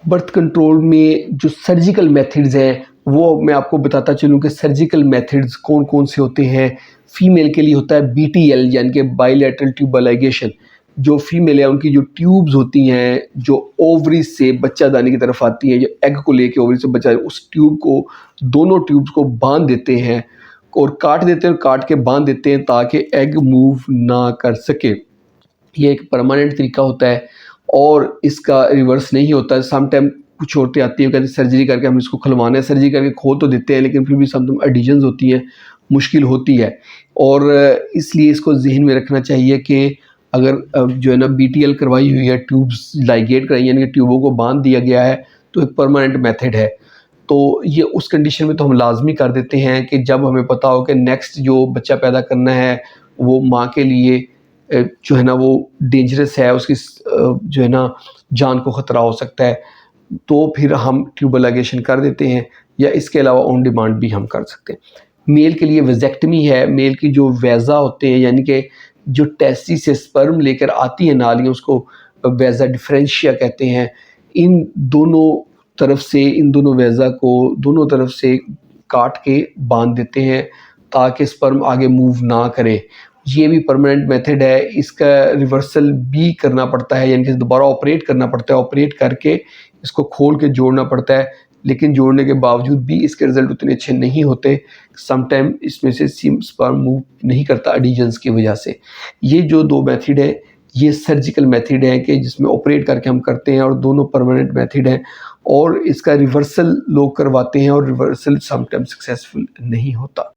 Birth control में जो surgical methods हैं, वो मैं आपको बताता चलूँ कि सर्जिकल मेथड्स कौन-कौन से होते हैं। फीमेल के लिए होता है बीटीएल यानी कि बाइलेटरल ट्यूबल लाइगेशन। जो फीमेल है उनकी जो ट्यूब्स होती हैं, जो ओवरी से बच्चादानी की तरफ आती हैं, जो एग को लेके ओवरी से बच्चा उस ट्यूब को दोनों ट्यूब्स को बाँध देते हैं और काट देते हैं और काट के बाँध देते हैं ताकि एग मूव ना कर सके। ये एक परमानेंट तरीका होता है और इसका रिवर्स नहीं होता है। सम टाइम कुछ औरतें आती हैं, कहती हैं सर्जरी करके हम इसको खुलवाना है, सर्जरी करके खोल तो देते हैं लेकिन फिर भी सम टाइम एडिशंस होती हैं, मुश्किल होती है। और इसलिए इसको ज़हन में रखना चाहिए कि अगर जो है ना बीटीएल करवाई हुई है, ट्यूब्स लाइगेट कराई यानी कि ट्यूबों को बाँध दिया गया है, तो एक परमानेंट मेथड है। तो ये उस कंडीशन में तो हम लाज़मी कर देते हैं कि जब हमें पता हो कि नेक्स्ट जो बच्चा पैदा करना है, वो माँ के लिए जो है ना वो डेंजरस है, उसकी जो है ना जान को ख़तरा हो सकता है, तो फिर हम ट्यूबल लाइगेशन कर देते हैं या इसके अलावा ऑन डिमांड भी हम कर सकते हैं। मेल के लिए वेज़ेक्टमी है, मेल की जो वैज़ा होते हैं यानी कि जो टेस्टिस से स्पर्म लेकर आती हैं नालियाँ, उसको वैज़ा डिफरेंशिया कहते हैं। इन दोनों तरफ से, इन दोनों वैज़ा को दोनों तरफ से काट के बाँध देते हैं ताकि स्पर्म आगे मूव ना करे। ये भी परमानेंट मेथड है, इसका रिवर्सल भी करना पड़ता है यानी कि दोबारा ऑपरेट करना पड़ता है, ऑपरेट करके इसको खोल के जोड़ना पड़ता है, लेकिन जोड़ने के बावजूद भी इसके रिज़ल्ट उतने अच्छे नहीं होते। सम टाइम इसमें से स्पर्म मूव नहीं करता एडिशंस की वजह से। ये जो 2 मेथड हैं, ये सर्जिकल मेथड हैं कि जिसमें ऑपरेट करके हम करते हैं और दोनों परमानेंट मेथड हैं और इसका रिवर्सल लोग करवाते हैं और रिवर्सल सम टाइम सक्सेसफुल नहीं होता।